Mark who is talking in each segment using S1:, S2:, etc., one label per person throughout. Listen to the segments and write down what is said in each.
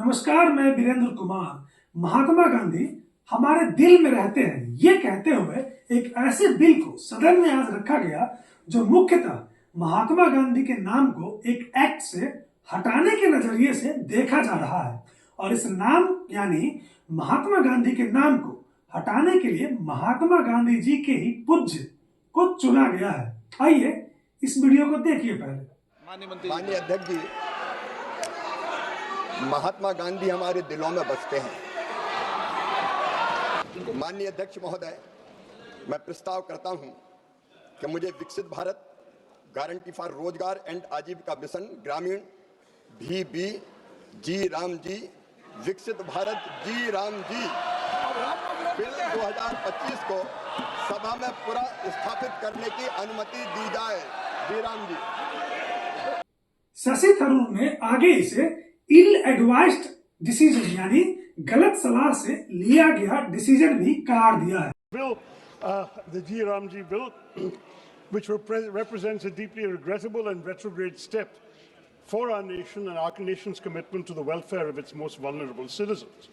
S1: नमस्कार, मैं वीरेंद्र कुमार। महात्मा गांधी हमारे दिल में रहते हैं, ये कहते हुए एक ऐसे बिल को सदन में आज रखा गया जो मुख्यतः महात्मा गांधी के नाम को एक एक्ट से हटाने के नजरिए से देखा जा रहा है। और इस नाम यानी महात्मा गांधी के नाम को हटाने के लिए महात्मा गांधी जी के ही पूज्य को चुना गया है। आइए इस वीडियो को देखिए। पहले
S2: माननीय अध्यक्ष जी, महात्मा गांधी हमारे दिलों में बसते हैं। माननीय अध्यक्ष महोदय, मैं प्रस्ताव करता हूं कि मुझे विकसित भारत गारंटी फॉर रोजगार एंड आजीविका मिशन ग्रामीण VB जी राम जी विकसित भारत जी राम जी बिल 2025 को सभा में पूरा स्थापित करने की अनुमति दी जाए। जी राम जी।
S1: शशि थरूर ने आगे इसे इल एडवाइस्ड डिसीजन यानी गलत सलाह से लिया गया डिसीजन भी करार दिया है।
S3: Bill, the G. Ramji bill, which represents a deeply regrettable and retrograde step for our nation and our nation's commitment to the welfare of its most vulnerable citizens.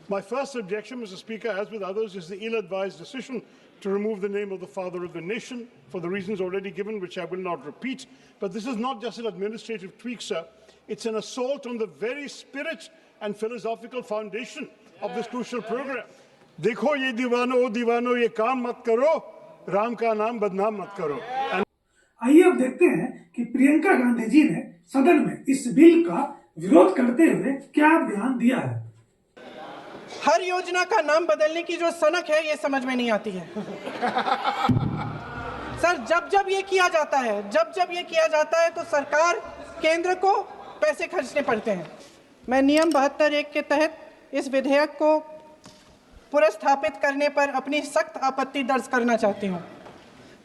S3: My first objection, Mr. Speaker, as with others, is the ill-advised decision to remove the name of the father of the nation for the reasons already given, which I will not repeat. But this is not just an administrative tweak, sir. It's an assault on the very spirit and philosophical foundation of this crucial program. देखो ये दीवानो ओ दीवानो ये काम मत करो, राम का नाम बदनाम मत करो।
S1: आइए अब देखते हैं कि प्रियंका गांधी जी ने सदन में इस बिल का विरोध करते हुए क्या बयान दिया है।
S4: हर योजना का नाम बदलने की जो सनक है ये समझ में नहीं आती है। सर, जब ये किया जाता है, जब ये किया जाता है तो सरकार केंद्र को पैसे खर्चने पड़ते हैं। मैं नियम 72(1) के तहत इस विधेयक को पुनर्स्थापित करने पर अपनी सख्त आपत्ति दर्ज करना चाहती हूँ।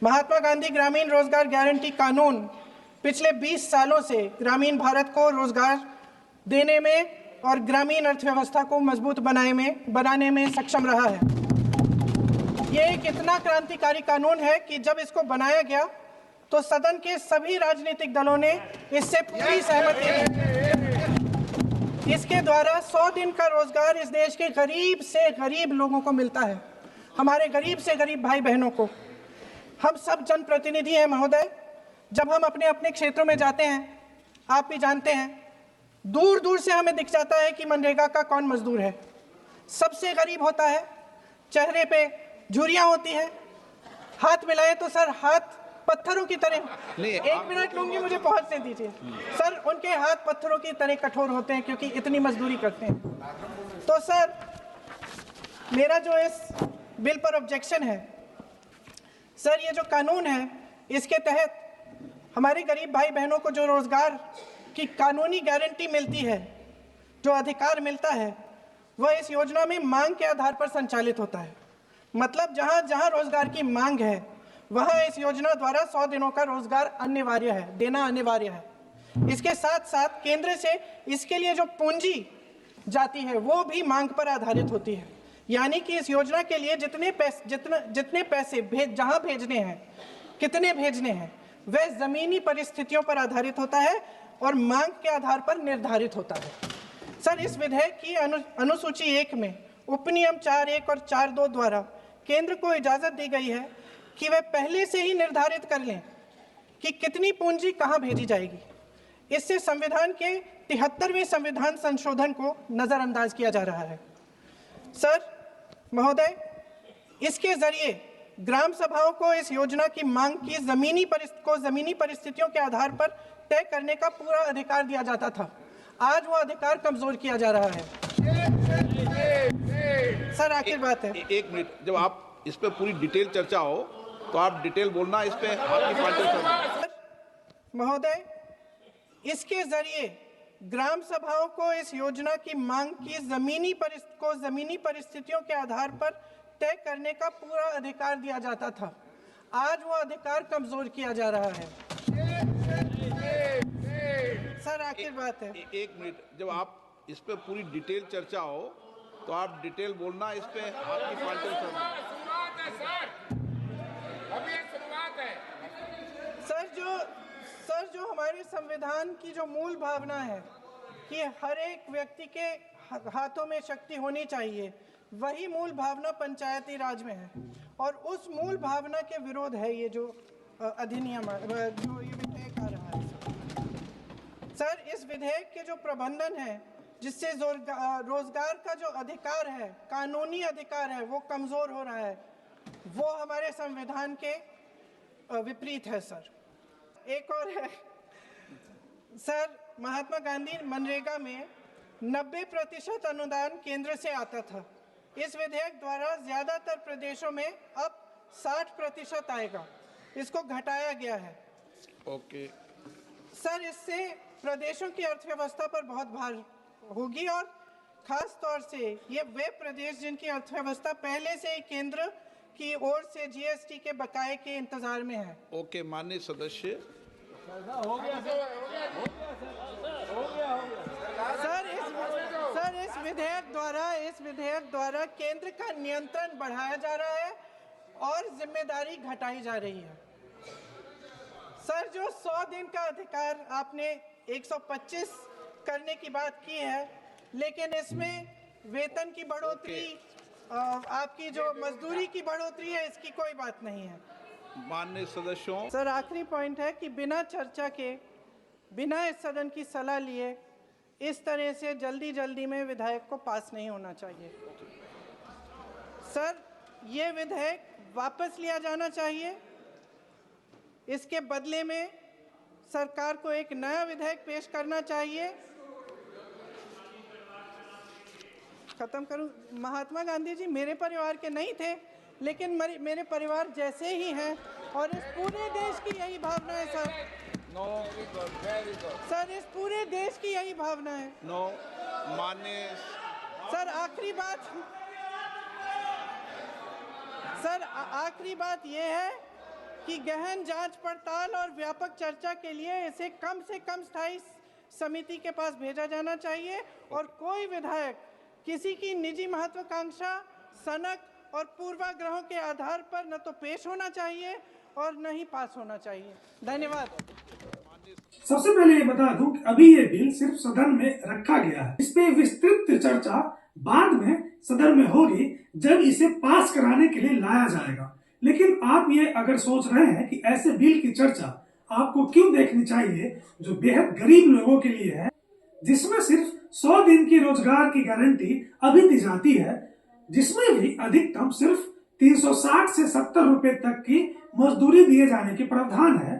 S4: महात्मा गांधी ग्रामीण रोजगार गारंटी कानून पिछले 20 सालों से ग्रामीण भारत को रोजगार देने में और ग्रामीण अर्थव्यवस्था को मजबूत बनाने में सक्षम रहा है। ये एक इतना क्रांतिकारी कानून है कि जब इसको बनाया गया तो सदन के सभी राजनीतिक दलों ने इससे पूरी सहमति दी। इसके द्वारा 100 दिन का रोजगार इस देश के गरीब से गरीब लोगों को मिलता है, हमारे गरीब से गरीब भाई बहनों को। हम सब जनप्रतिनिधि हैं महोदय। जब हम अपने अपने क्षेत्रों में जाते हैं, आप भी जानते हैं, दूर दूर से हमें दिख जाता है कि मनरेगा का कौन मजदूर है। सबसे गरीब होता है, चेहरे पे झुर्रियां होती हैं, हाथ मिलाए तो सर हाथ पत्थरों की तरह। एक मिनट लूंगी, मुझे पहुंचने दीजिए। सर, उनके हाथ पत्थरों की तरह कठोर होते हैं क्योंकि इतनी मजदूरी करते हैं। तो सर, मेरा जो इस बिल पर ऑब्जेक्शन है, सर, ये जो कानून है इसके तहत हमारे गरीब भाई बहनों को जो रोजगार की कानूनी गारंटी मिलती है, जो अधिकार मिलता है, वह इस योजना में मांग के आधार पर संचालित होता है। मतलब जहां जहां रोजगार की मांग है वहां इस योजना द्वारा 100 दिनों का रोजगार अनिवार्य है, देना अनिवार्य है। इसके साथ साथ केंद्र से इसके लिए जो पूंजी जाती है वो भी मांग पर आधारित होती है। यानी कि इस योजना के लिए जितने पैसे जहां भेजने हैं, कितने भेजने हैं, वह जमीनी परिस्थितियों पर आधारित होता है और मांग के आधार पर निर्धारित होता है। सर, इस विधेयक की अनुसूची 1 में उपनियम 4(1) और 4(2) द्वारा केंद्र को इजाजत दी गई है कि वे पहले से ही निर्धारित कर लें कि कितनी पूंजी कहां भेजी जाएगी। इससे संविधान के 73वें संविधान संशोधन को नजरअंदाज किया जा रहा है। सर महोदय, इसके जरिए ग्राम सभाओं को इस योजना की मांग की जमीनी परिस्थितियों के आधार पर तय करने का पूरा अधिकार दिया जाता था। आज वो अधिकार कमजोर किया जा रहा है। सर, आखिर बात है,
S5: एक मिनट, जब आप इस पे पूरी डिटेल चर्चा हो तो आप डिटेल बोलना। इस पे आपकी पार्टी
S4: महोदय, इसके जरिए ग्राम सभाओं को इस योजना की मांग की जमीनी परिस्थितियों के आधार पर तय करने का पूरा अधिकार दिया जाता था। आज वो अधिकार कमजोर किया जा रहा है। सर, आखिर बात है,
S5: एक मिनट, जब आप इस पे पूरी डिटेल चर्चा हो तो आप डिटेल बोलना। इस पे आपकी पार्टी
S4: सर, जो हमारे संविधान की जो मूल भावना है कि हर एक व्यक्ति के हाथों में शक्ति होनी चाहिए, वही मूल भावना पंचायती राज में है और उस मूल भावना के विरोध है ये जो अधिनियम जो ये विधेयक आ रहा है। सर, इस विधेयक के जो प्रबंधन है जिससे रोजगार का जो अधिकार है, कानूनी अधिकार है, वो कमजोर हो रहा है, वो हमारे संविधान के विपरीत है। सर, एक और है सर, महात्मा गांधी मनरेगा में 90% अनुदान केंद्र से आता था। इस विधेयक द्वारा ज्यादातर प्रदेशों में अब 60% आएगा, इसको घटाया गया है।
S5: ओके
S4: सर, इससे प्रदेशों की अर्थव्यवस्था पर बहुत भार होगी और खास तौर से ये वे प्रदेश जिनकी अर्थव्यवस्था पहले से ही केंद्र की ओर से जीएसटी के बकाये के इंतजार में है।
S5: ओके माननीय सदस्य,
S4: सर इस विधेयक द्वारा केंद्र का नियंत्रण बढ़ाया जा रहा है और जिम्मेदारी घटाई जा रही है। सर, जो 100 दिन का अधिकार आपने 125 करने की बात की है, लेकिन इसमें वेतन की बढ़ोतरी, आपकी जो मजदूरी की बढ़ोतरी है, इसकी कोई बात नहीं है।
S5: माननीय सदस्यों,
S4: सर, आखिरी पॉइंट है कि बिना चर्चा के, बिना इस सदन की सलाह लिए इस तरह से जल्दी में विधेयक को पास नहीं होना चाहिए। सर, ये विधेयक वापस लिया जाना चाहिए। इसके बदले में सरकार को एक नया विधेयक पेश करना चाहिए। खत्म करूं। महात्मा गांधी जी मेरे परिवार के नहीं थे, लेकिन मेरे परिवार जैसे ही हैं और इस पूरे देश की यही भावना है। सर, सर, इस पूरे देश की यही भावना है।
S5: माननीय
S4: सर, आखिरी बात यह है कि गहन जांच पड़ताल और व्यापक चर्चा के लिए इसे कम से कम स्थायी समिति के पास भेजा जाना चाहिए और कोई विधायक किसी की निजी महत्वाकांक्षा, सनक और पूर्वाग्रहों के आधार पर न तो पेश होना चाहिए और न ही पास होना चाहिए। धन्यवाद।
S1: सबसे पहले ये बता दूं कि अभी ये बिल सिर्फ सदन में रखा गया है। इस पे विस्तृत चर्चा बाद में सदन में होगी जब इसे पास कराने के लिए लाया जाएगा। लेकिन आप ये अगर सोच रहे हैं कि ऐसे बिल की चर्चा आपको क्यों देखनी चाहिए जो बेहद गरीब लोगों के लिए है, जिसमें सिर्फ 100 दिन की रोजगार की गारंटी अभी दी जाती है, जिसमें भी अधिकतम सिर्फ 360 से 70 रुपए तक की मजदूरी दिए जाने के प्रावधान है,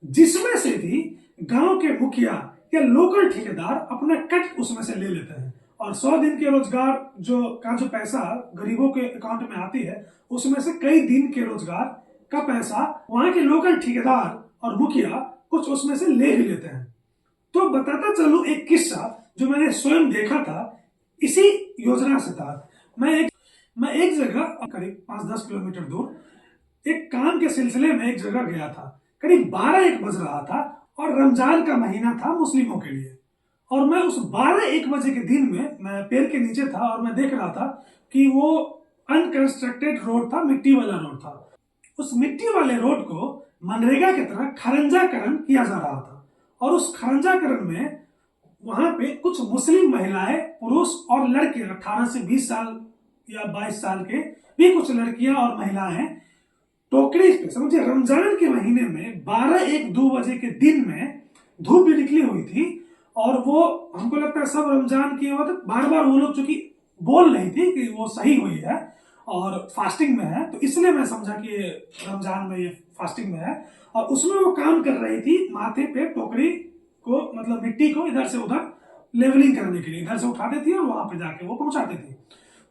S1: जिसमें से भी गांव के मुखिया या लोकल ठेकेदार अपना कट उसमें से ले लेते हैं और 100 दिन के रोजगार जो पैसा गरीबों के अकाउंट में आती है, उसमें से कई दिन के रोजगार का पैसा वहां के लोकल ठेकेदार और मुखिया कुछ उसमें से ले ही लेते हैं। तो बताता चलूं एक किस्सा जो मैंने स्वयं देखा था इसी योजना से था। मैं एक जगह करीब 5-10 किलोमीटर दूर एक काम के सिलसिले में एक जगह गया था। करीब 12-1 बज रहा था और रमजान का महीना था मुस्लिमों के लिए, और मैं उस 12-1 बजे के दिन में मैं पेड़ के नीचे था और मैं देख रहा था कि वो अनकंस्ट्रक्टेड रोड था, मिट्टी वाला रोड था। उस मिट्टी वाले रोड को मनरेगा की तरह खरंजाकरण किया जा रहा था और उस खरंजाकरण में वहां पे कुछ मुस्लिम महिलाएं, पुरुष और लड़के 18 से 20 साल या 22 साल के भी कुछ लड़कियां और महिलाएं टोकरी पे, समझिए रमजान के महीने में 12-1-2 बजे के दिन में धूप भी निकली हुई थी और वो हमको लगता है सब रमजान की वक्त बार बार वो लोग चूंकि बोल रही थी कि वो सही हुई है और फास्टिंग में है, तो इसलिए मैं समझा कि रमजान में ये फास्टिंग में है, और उसमें वो काम कर रही थी माथे पे टोकरी को, मतलब मिट्टी को इधर से उधर लेवलिंग करने के लिए इधर से उठाते थी और वहां पे जाके वो पहुंचाते थी।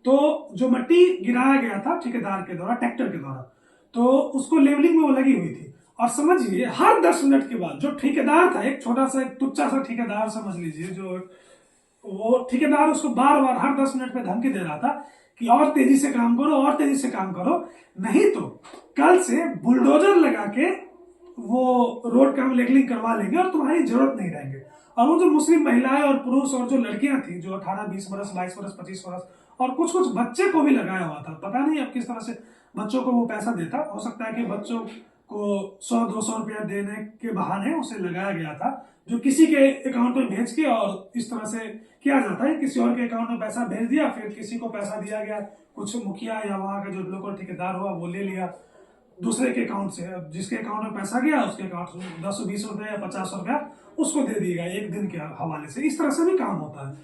S1: तो जो मिट्टी गिराया गया था ठेकेदार के द्वारा, ट्रैक्टर के द्वारा, तो उसको लेवलिंग में वो लगी हुई थी। और समझिए हर 10 मिनट के बाद जो ठेकेदार था, एक छोटा सा एक तुच्चा सा ठेकेदार समझ लीजिए, जो वो ठेकेदार उसको बार बार हर 10 मिनट पे धमकी दे रहा था कि और तेजी से काम करो, और तेजी से काम करो, नहीं तो कल से बुलडोजर लगा के वो रोड का हम लेवलिंग करवा लेंगे और तुम्हारी जरूरत नहीं रहेंगे। और वो जो मुस्लिम महिलाएं और पुरुष और जो लड़कियां थी जो 18-20 वर्ष, 22 वर्ष, 25 वर्ष और कुछ बच्चे को भी लगाया हुआ था, पता नहीं अब किस तरह से बच्चों को वो पैसा देता, हो सकता है कि बच्चों को 100-200 रुपया देने के बहाने उसे लगाया गया था, जो किसी के अकाउंट में भेज के, और इस तरह से किया जाता है किसी और के अकाउंट में पैसा भेज दिया, फिर किसी को पैसा दिया गया, कुछ मुखिया या वहां का जो लोकल ठेकेदार हुआ वो ले लिया दूसरे के अकाउंट से। अब जिसके अकाउंट में पैसा गया उसके अकाउंट में 10-20 रुपया या 50 रुपया उसको दे दिएगा एक दिन के हवाले से। इस तरह से भी काम होता है।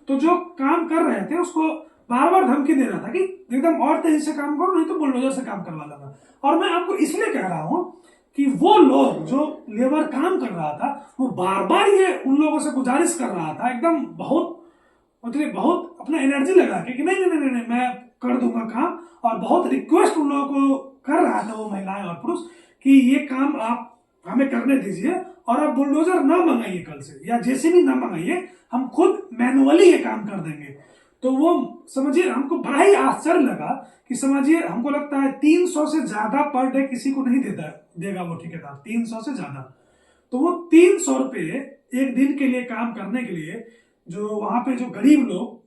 S1: तो जो काम कर रहे थे उसको बार बार धमकी दे रहा था कि एकदम और तेजी से काम करो, नहीं तो बुलडोजर से काम करवा लेना। और मैं आपको इसलिए कह रहा हूं कि वो लोग जो लेबर काम कर रहा था वो बार बार ये उन लोगों से गुजारिश कर रहा था, एकदम बहुत मतलब बहुत अपना एनर्जी लगा के कि नहीं मैं कर दूंगा काम, और बहुत रिक्वेस्ट उन लोगों को कर रहा था वो महिलाएं और पुरुष कि ये काम आप हमें करने दीजिए और आप बुलडोजर ना मंगाइए कल से, या जेसीबी ना मंगाइए, हम खुद मैनुअली ये काम कर देंगे। तो वो समझिए हमको बड़ा ही आश्चर्य लगा कि समझिए हमको लगता है 300 से ज्यादा पर डे किसी को नहीं देगा वो ठेकेदार, 300 से ज्यादा। तो वो 300 रुपये एक दिन के लिए काम करने के लिए जो वहां पे जो गरीब लोग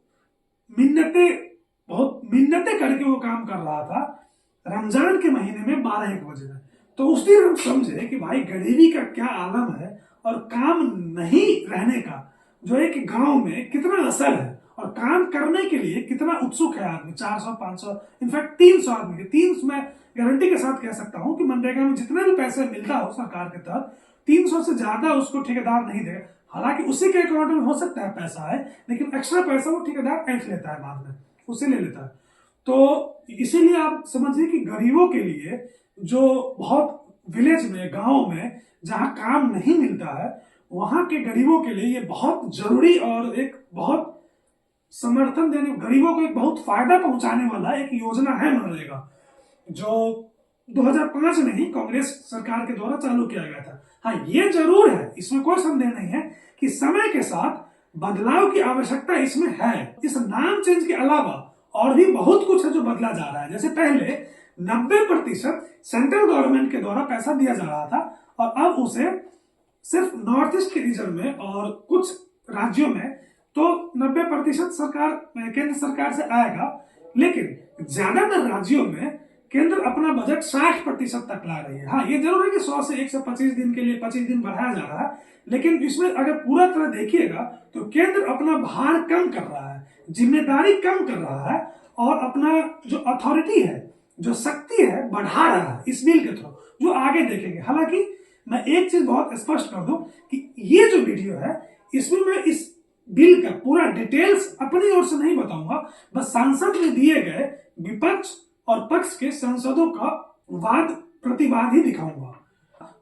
S1: बहुत मिन्नतें करके वो काम कर रहा था रमजान के महीने में 12-1 बजे में। तो उस दिन हम समझे कि भाई गरीबी का क्या आलम है और काम नहीं रहने का जो एक गांव में कितना असर है, और काम करने के लिए कितना उत्सुक है आदमी। 400-500 इनफैक्ट 300 आदमी के 300 मैं गारंटी के साथ कह सकता हूं कि मनरेगा में जितने भी पैसे मिलता हो सरकार के तहत 300 से ज्यादा उसको ठेकेदार नहीं देगा। हालांकि उसी के अकाउंट में हो सकता है पैसा है, लेकिन एक्स्ट्रा पैसा वो ठेकेदार ऐंठ लेता है, बाद में उसे ले लेता है। तो इसीलिए आप समझिए कि गरीबों के लिए जो बहुत विलेज में गांव में जहां काम नहीं मिलता है वहां के गरीबों के लिए ये बहुत जरूरी और एक बहुत समर्थन देने, गरीबों को एक बहुत फायदा पहुंचाने वाला एक योजना है मनरेगा, जो 2005 में ही कांग्रेस सरकार के द्वारा चालू किया गया था। हाँ, ये जरूर है, इसमें कोई संदेह नहीं है कि समय के साथ बदलाव की आवश्यकता इसमें है। इस नाम चेंज के अलावा और भी बहुत कुछ है जो बदला जा रहा है। जैसे पहले 90% सेंट्रल गवर्नमेंट के द्वारा पैसा दिया जा रहा था, और अब उसे सिर्फ नॉर्थ ईस्ट के रीजन में और कुछ राज्यों में तो 90% सरकार केंद्र सरकार से आएगा, लेकिन ज्यादातर राज्यों में केंद्र अपना बजट 60% तक ला रही है। हाँ, ये जरूर है कि 100 से 125 दिन के लिए 25 दिन बढ़ाया जा रहा है, लेकिन इसमें अगर पूरा तरह देखिएगा तो केंद्र अपना भार कम कर रहा है, जिम्मेदारी कम कर रहा है, और अपना जो अथॉरिटी है, जो शक्ति है, बढ़ा रहा है इस बिल के थ्रू, जो आगे देखेंगे। हालांकि मैं एक चीज बहुत स्पष्ट कर दूं कि ये जो वीडियो है इसमें मैं इस बिल का पूरा डिटेल्स अपनी ओर से नहीं बताऊंगा, बस सांसद में दिए गए विपक्ष और पक्ष के सांसदों का वाद प्रतिवाद ही दिखाऊंगा।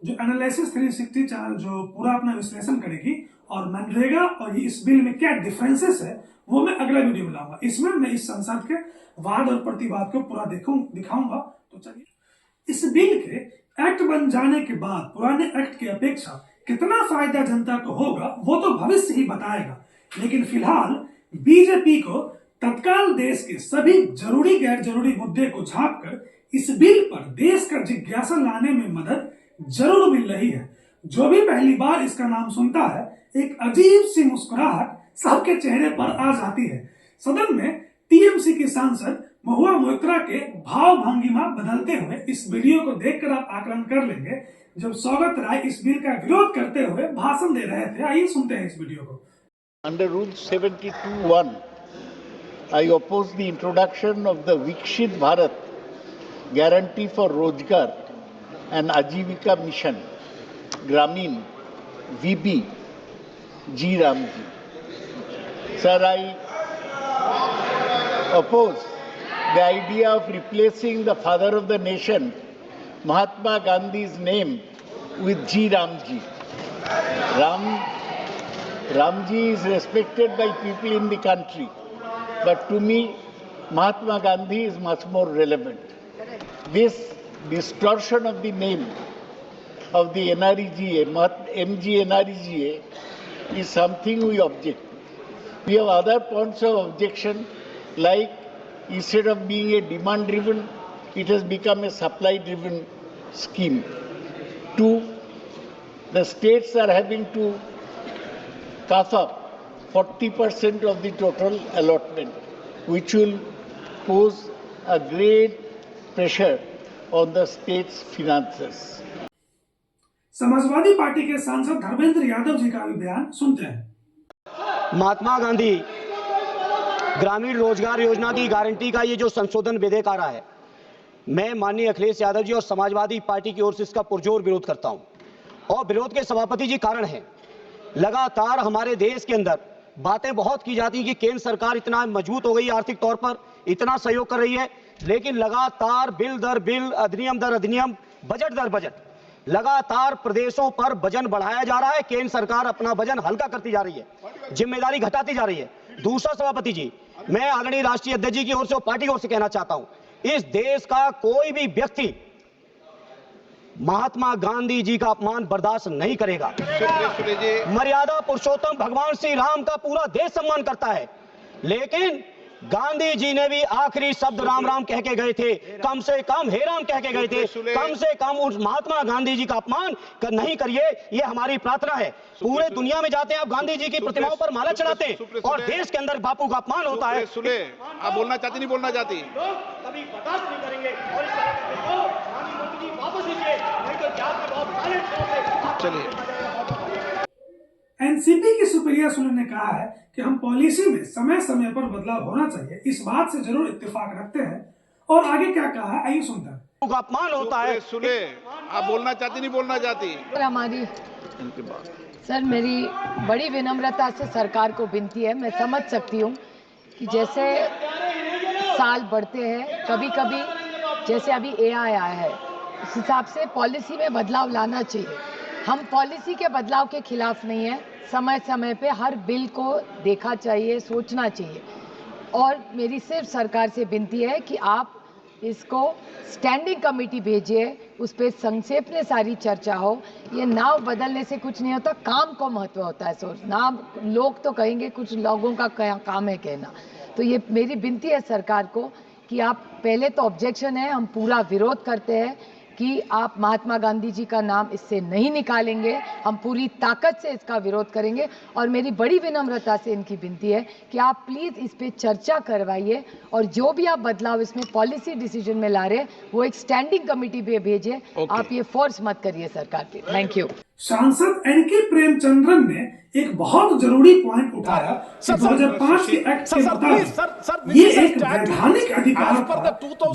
S1: जो एनालिसिस 360 चैनल जो पूरा अपना विश्लेषण करेगी और मनरेगा और इस बिल में क्या डिफरेंसेस है वो मैं अगला वीडियो में लाऊंगा। इसमें मैं इस संसद के वाद और प्रतिवाद को पूरा दिखाऊंगा। तो चलिए, इस बिल के एक्ट बन जाने के बाद पुराने एक्ट की अपेक्षा कितना फायदा जनता को होगा वो तो भविष्य ही बताएगा, लेकिन फिलहाल बीजेपी को तत्काल देश के सभी जरूरी गैर जरूरी मुद्दे को झांककर इस बिल पर देश का जिज्ञासा लाने में मदद जरूर मिल रही है। जो भी पहली बार इसका नाम सुनता है एक अजीब सी मुस्कुराहट सबके चेहरे पर आ जाती है। सदन में टीएमसी की सांसद महुआ मोइत्रा के भाव भंगिमा बदलते हुए इस वीडियो को देखकर आप आकलन कर लेंगे जब सौगत राय इस बिल का विरोध करते हुए भाषण दे रहे थे। आइए सुनते हैं इस वीडियो को।
S6: Under Rule 72(1), I oppose the introduction of the Vikshit Bharat Guarantee for Rozgar and Ajivika Mission, Gramin, VB, G. Ramji. Sir, I oppose the idea of replacing the father of the nation, Mahatma Gandhi's name, with G. Ramji. Ramji is respected by people in the country, but to me, Mahatma Gandhi is much more relevant. This distortion of the name of the NREGA, MG NREGA, is something we object to. We have other points of objection, like instead of being a demand-driven, it has become a supply-driven scheme. 2, the states are having to cough up 40% of the total allotment, which will pose a great pressure on the state's finances.
S1: Samajwadi party के सांसद धर्मेंद्र यादव जी का भी बयान सुनते हैं।
S7: महात्मा गांधी ग्रामीण रोजगार योजना की गारंटी का ये जो संशोधन विधेयक आ रहा है, मैं माननीय अखिलेश यादव जी और समाजवादी पार्टी की ओर से इसका पुरजोर विरोध करता हूं। और विरोध के सभापति जी कारण है, लगातार हमारे देश के अंदर बातें बहुत की जाती है कि केंद्र सरकार इतना मजबूत हो गई आर्थिक तौर पर, इतना सहयोग कर रही है, लेकिन लगातार बिल दर बिल, अधिनियम दर अधिनियम, बजट दर बजट, लगातार प्रदेशों पर वजन बढ़ाया जा रहा है। केंद्र सरकार अपना वजन हल्का करती जा रही है, जिम्मेदारी घटाती जा रही है। दूसरा सभापति जी, मैं आदरणीय राष्ट्रीय अध्यक्ष जी की ओर से और पार्टी की ओर से कहना चाहता हूं, इस देश का कोई भी व्यक्ति महात्मा गांधी जी का अपमान बर्दाश्त नहीं करेगा। मर्यादा पुरुषोत्तम भगवान श्री राम का पूरा देश सम्मान करता है, लेकिन गांधी जी ने भी आखिरी शब्द राम राम कह के गए थे, कम से कम हे राम कह के गए थे। कम से कम उस महात्मा गांधी जी का अपमान नहीं करिए, ये हमारी प्रार्थना है। पूरे दुनिया में जाते हैं आप, गांधी जी की प्रतिमाओं पर माला चढ़ाते हैं और देश के अंदर बापू का अपमान होता है।
S5: आप बोलना चाहती नहीं बोलना चाहती?
S7: कभी बर्दाश्त नहीं करेंगे और इस तरह के मोदी जी वापस लीजिए, नहीं तो जात में बहुत सारे।
S5: चलिए,
S1: एनसीपी की सुप्रिया सुले ने कहा है कि हम पॉलिसी में समय समय पर बदलाव होना चाहिए, इस बात से जरूर इत्तेफाक रखते हैं। और आगे क्या कहा है, आइए सुनते हैं।
S7: का अपमान होता है।
S5: सुने, आप बोलना चाहती नहीं बोलना चाहती?
S8: हमारी सर, मेरी बड़ी विनम्रता से सरकार को विनती है, मैं समझ सकती हूँ कि जैसे साल बढ़ते हैं, कभी कभी जैसे अभी एआई आया है, उस हिसाब से पॉलिसी में बदलाव लाना चाहिए। हम पॉलिसी के बदलाव के खिलाफ नहीं है, समय समय पे हर बिल को देखा चाहिए, सोचना चाहिए। और मेरी सिर्फ सरकार से विनती है कि आप इसको स्टैंडिंग कमेटी भेजिए, उस पर संक्षेप में सारी चर्चा हो। ये नाव बदलने से कुछ नहीं होता, काम को महत्व होता है। सोच नाम लोग तो कहेंगे, कुछ लोगों का काम है कहना। तो ये मेरी विनती है सरकार को कि आप, पहले तो ऑब्जेक्शन है, हम पूरा विरोध करते हैं कि आप महात्मा गांधी जी का नाम इससे नहीं निकालेंगे, हम पूरी ताकत से इसका विरोध करेंगे। और मेरी बड़ी विनम्रता से इनकी विनती है कि आप प्लीज़ इस पे चर्चा करवाइए और जो भी आप बदलाव इसमें पॉलिसी डिसीजन में ला रहे वो एक स्टैंडिंग कमेटी पे भेजिए। आप ये फोर्स मत करिए सरकार पे। Thank you.
S1: सांसद एनके प्रेमचंद्रन ने एक बहुत जरूरी पॉइंट उठाया कि 2005 के एक्ट के मुताबिक ये एक वैधानिक अधिकार था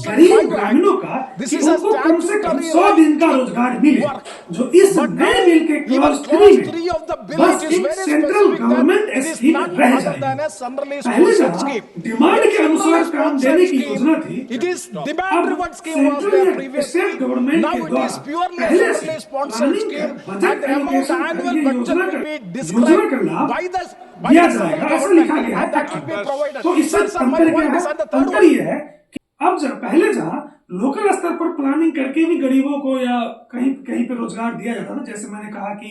S1: गरीब ग्रामीणों का कि उनको कम से कम 100 दिन का रोजगार मिले, जो इस नए बिल के क्लॉज 3 में बस एक सेंट्रल गवर्नमेंट स्कीम रह जाएगी। पहले जहां डिमांड के अनुसार काम देने की योजना थी, अब सेंट्रल या स्टेट गवर्नमेंट के द्वारा पहले से प्लानिंग कर बजट एलोकेशन करके योजना का लाभ दिया जाएगा, ऐसा लिखा गया है। तो इससे अंतर क्या है? अंतर यह है कि अब जब पहले जहां लोकल स्तर पर प्लानिंग करके भी गरीबों को या कहीं कहीं पे रोजगार दिया जाता ना, जैसे मैंने कहा कि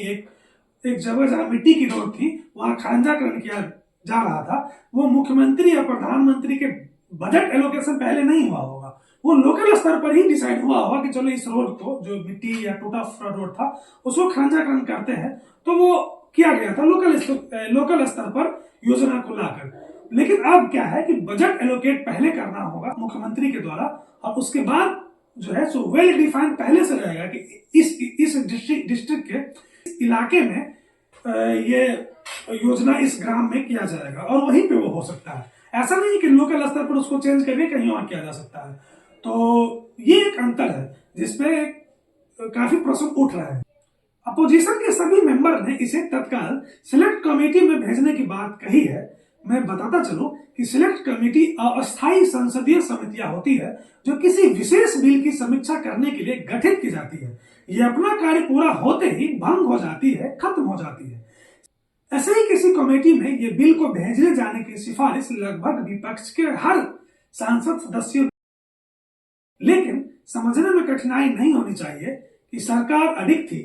S1: एक जगह जहां मिट्टी की रोड थी वहां खंजाकरण किया जा रहा था, वो मुख्यमंत्री या प्रधानमंत्री के बजट एलोकेशन पहले नहीं हुआ होगा, वो लोकल स्तर पर ही डिसाइड हुआ होगा कि चलो इस रोड को, जो मिट्टी या टूटा फूटा रोड था, उसको खंजाकरण करते हैं। तो वो किया गया था लोकल स्तर पर योजना को लाकर। लेकिन अब क्या है कि बजट एलोकेट पहले करना होगा मुख्यमंत्री के द्वारा, और उसके बाद जो है सो वेल डिफाइंड पहले से रहेगा कि इस डिस्ट्रिक्ट के इस इलाके में ये योजना इस ग्राम में किया जाएगा और वहीं पे वो हो सकता है। ऐसा नहीं कि लोकल स्तर पर उसको चेंज करके कहीं और किया जा सकता है। तो ये एक अंतर है जिसपे काफी प्रश्न उठ रहा है। अपोजिशन के सभी मेंबर ने इसे तत्काल सिलेक्ट कमेटी में भेजने की बात कही है। मैं बताता चलूं कि सिलेक्ट कमेटी अस्थायी संसदीय समितियां होती है जो किसी विशेष बिल की समीक्षा करने के लिए गठित की जाती है। ये अपना कार्य पूरा होते ही भंग हो जाती है, खत्म हो जाती है। ऐसे ही किसी कमेटी में ये बिल को भेजे जाने की सिफारिश लगभग विपक्ष के हर सांसद सदस्यों, लेकिन समझने में कठिनाई नहीं होनी चाहिए कि सरकार अडिग थी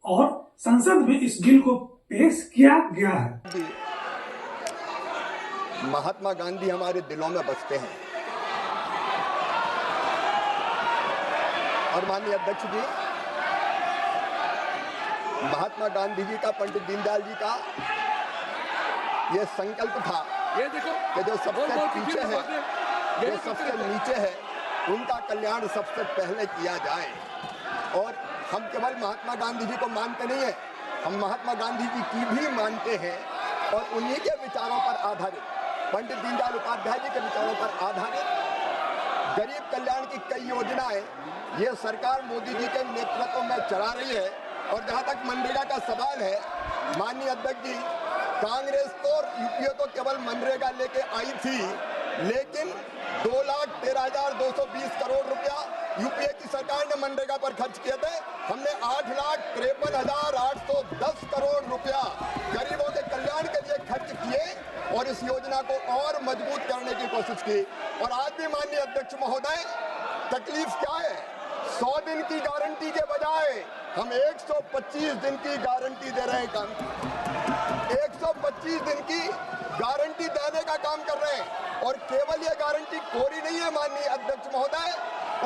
S1: और संसद में इस बिल को पेश किया गया है।
S2: महात्मा गांधी हमारे दिलों में बसते हैं। और माननीय अध्यक्ष जी, महात्मा गांधी जी का, पंडित दीनदयाल जी का यह संकल्प था कि जो सबसे पीछे है, जो सबसे नीचे है, उनका कल्याण सबसे पहले किया जाए। और हम केवल महात्मा गांधी जी को मानते नहीं हैं, हम महात्मा गांधी जी की भी मानते हैं और उन्हीं के विचारों पर आधारित, पंडित दीनदयाल उपाध्याय जी के विचारों पर आधारित गरीब कल्याण की कई योजनाएं ये सरकार मोदी जी के नेतृत्व में चला रही है। और जहां तक मनरेगा का सवाल है, माननीय अध्यक्ष जी, कांग्रेस तो यूपीए तो केवल मनरेगा लेके आई थी, लेकिन 2,13,220 करोड़ रुपया यूपीए की सरकार ने मनरेगा पर खर्च किए थे। हमने 8,53,810 करोड़ रुपया गरीबों के कल्याण के लिए खर्च किए और इस योजना को और मजबूत करने की कोशिश की। और आज भी माननीय अध्यक्ष महोदय, तकलीफ क्या है? 100 दिन की गारंटी के बजाय हम 125 दिन की गारंटी दे रहे हैं। 125 दिन की गारंटी देने का काम कर रहे हैं। और केवल ये गारंटी कोरी नहीं है माननीय अध्यक्ष महोदय,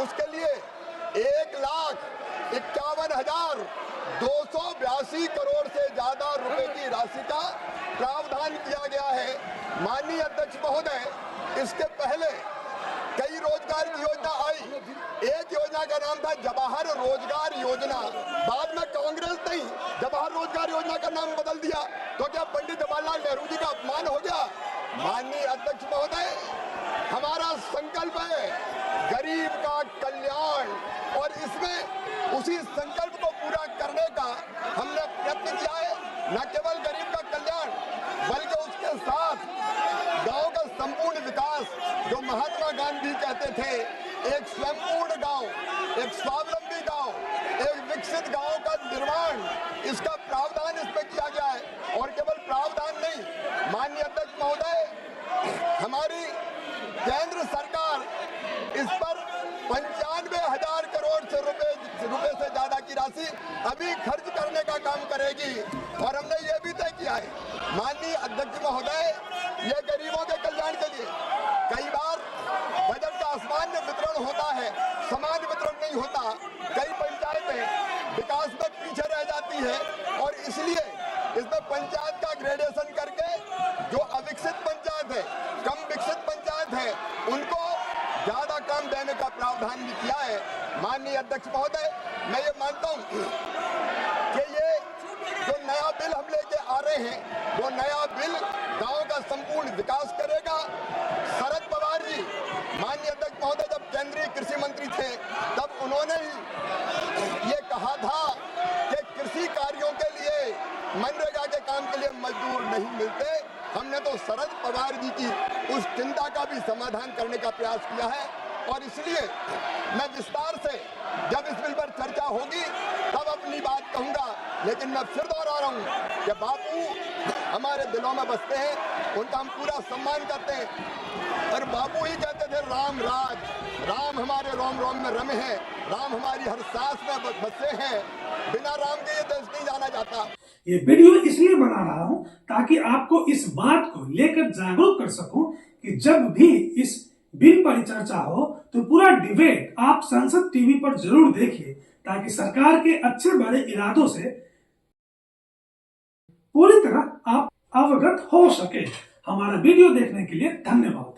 S2: उसके लिए 1,51,282 करोड़ से ज्यादा रुपए की राशि का प्रावधान किया गया है। माननीय अध्यक्ष महोदय, इसके पहले कई रोजगार की योजना आई। एक योजना का नाम था जवाहर रोजगार योजना, बाद में कांग्रेस ने जवाहर रोजगार योजना का नाम बदल दिया। तो क्या पंडित जवाहरलाल नेहरू जी का अपमान हो गया? माननीय अध्यक्ष महोदय, हमारा संकल्प है गरीब का कल्याण, और इसमें उसी संकल्प को पूरा करने का हमने प्रयत्न किया है। न केवल गरीब का कल्याण, बल्कि उसके साथ गांव का संपूर्ण विकास, जो महात्मा गांधी कहते थे, एक स्वयंपूर्ण गांव, एक स्वावलंबी गांव, एक विकसित गांव का निर्माण, इसका प्रावधान इसमें किया गया है। और केवल प्रावधान नहीं, माननीय अध्यक्ष महोदय, हमारी केंद्र सरकार इस पर 95,000 करोड़ रुपए से ज्यादा की राशि अभी खर्च करने का काम करेगी। और हमने ये भी तय किया है माननीय अध्यक्ष महोदय, ये गरीबों के कल्याण के लिए। कई बार बजट का असमान्य वितरण होता है, समान वितरण नहीं होता। कई पंचायतें विकास में पीछे रह जाती है और इसलिए इसमें पंचायत का ग्रेडेशन करके जो अविकसित पंचायत है, कम विकसित पंचायत है, उनको ज्यादा काम देने का प्रावधान भी किया है। माननीय अध्यक्ष महोदय, मैं ये मानता हूं कि ये जो नया बिल हम लेके आ रहे हैं, वो नया बिल गांव का संपूर्ण विकास करेगा। शरद पवार जी, माननीय अध्यक्ष महोदय, जब केंद्रीय कृषि मंत्री थे, तब उन्होंने ये कहा था कि कृषि कार्यों के लिए, मनरेगा के काम के लिए मजदूर नहीं मिलते। हमने तो शरद पवार जी की उस चिंता का भी समाधान करने का प्रयास किया है। और इसलिए मैं विस्तार से जब इस बिल पर चर्चा होगी तब अपनी बात कहूंगा, लेकिन मैं फिर दोहरा रहा हूं कि बापू हमारे दिलों में बसते हैं, उनका हम पूरा सम्मान करते हैं। और बापू ही कहते थे राम राज, राम हमारे रोम रोम में रमे हैं, राम हमारी हर सांस में बसे हैं, बिना राम के ये देश नहीं जाना जाता।
S1: ये वीडियो इसलिए बना रहा हूं ताकि आपको इस बात को लेकर जागरूक कर सकूं कि जब भी इस बिल पर चर्चा हो तो पूरा डिबेट आप संसद टीवी पर जरूर देखिए, ताकि सरकार के अच्छे बड़े इरादों से पूरी तरह आप अवगत हो सके। हमारा वीडियो देखने के लिए धन्यवाद।